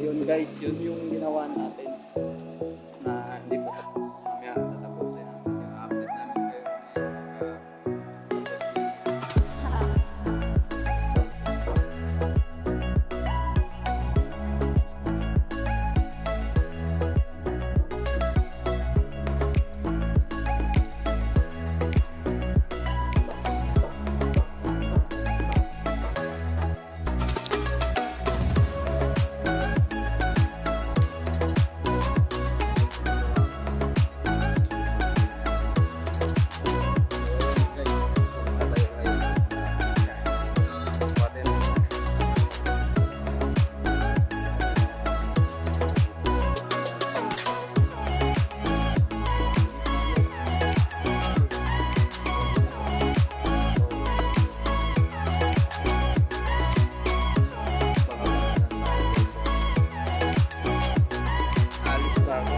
yun guys, yun yung ginawa natin na hindi pa tapos. Mamaya tatapusin namin yung update namin kayo ngayon pagka tapos na. Alis pa ako.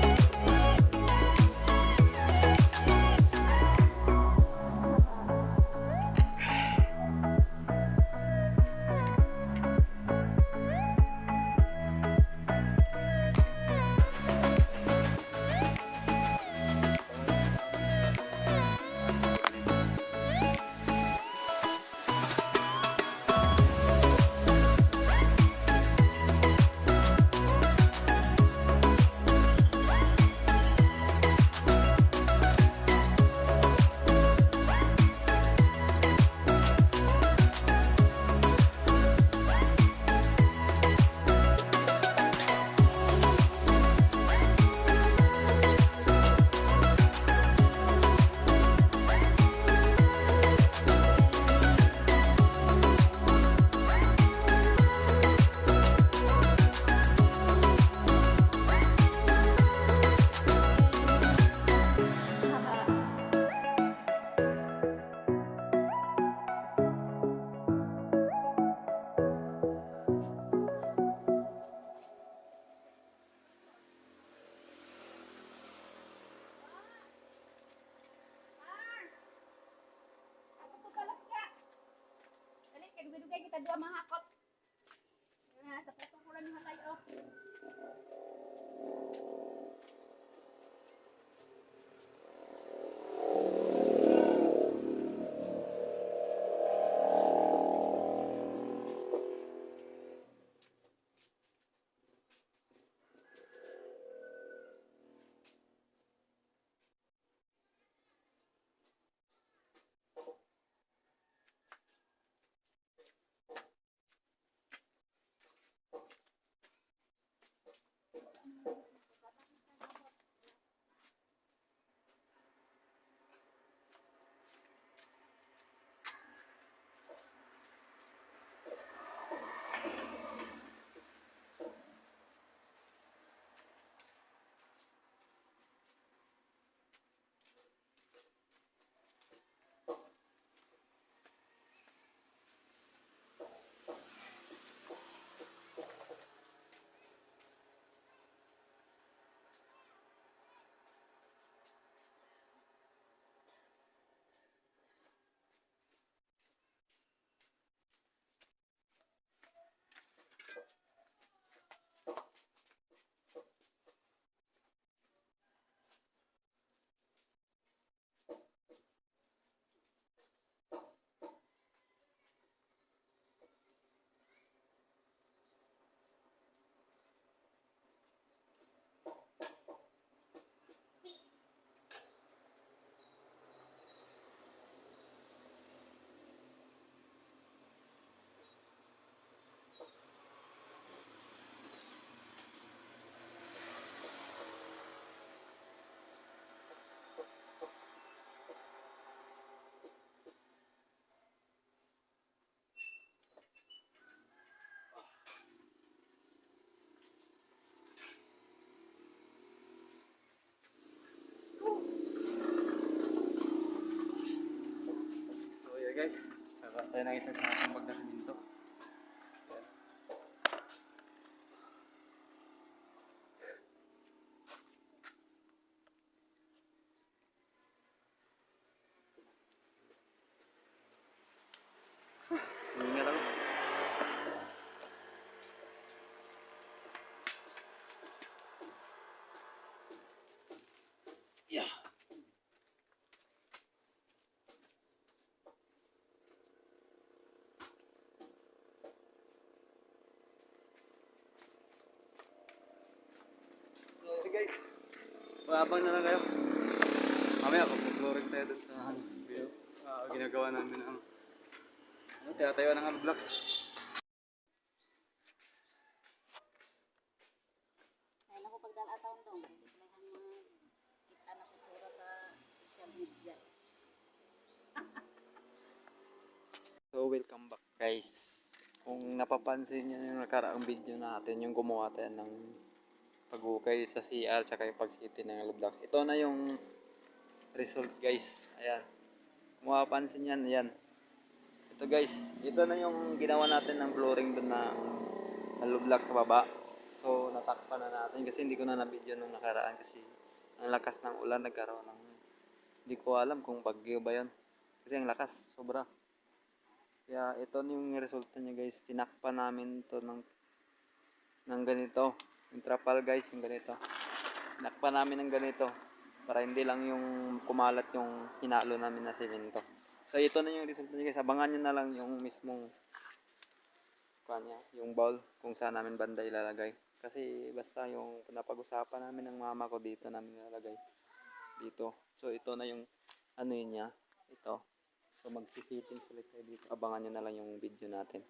Dugay-dugay kita dua mahakot. Tapos ukuran ni halay oh. Guys, kaka tayo ng isa sa ating bag na siminto. Hindi nga lang. abang na lang kayo. Mamaya pag-flooring tayo dun sa ginagawa namin ng tinatayuan ng blocks. Ay, naku, pagdala taon dong. Kita na ko sura sa social media. So welcome back guys. Kung napapansin nyo yung nakaraang video natin, yung gumawa tayo ng pag-ukay sa CR tsaka yung pag-city ng hollow blocks. Ito na yung result guys. Ayan. Kung mapapansin yan, yan. Ito guys, ito na yung ginawa natin ng flooring doon ng hollow block sa baba. So natakpan na natin kasi hindi ko na na-video nung nakaraan kasi ang lakas ng ulan nagkaroon ng hindi ko alam kung bagyo ba yun. Kasi ang lakas, sobra. Kaya ito yung resulta niya guys. Tinakpan namin to ng ganito. Yung trapal guys, yung ganito. Tinakpan namin ng ganito. Para hindi lang yung kumalat yung hinalo namin na semento. So ito na yung resulta niya guys. Abangan nyo na lang yung mismong kanya, yung bowl kung saan namin banda ilalagay. Kasi basta yung napag-usapan namin ng mama ko dito namin ilalagay. Dito. So ito na yung ano yun niya. Ito. So magsisitting ulit tayo dito. Abangan nyo na lang yung video natin.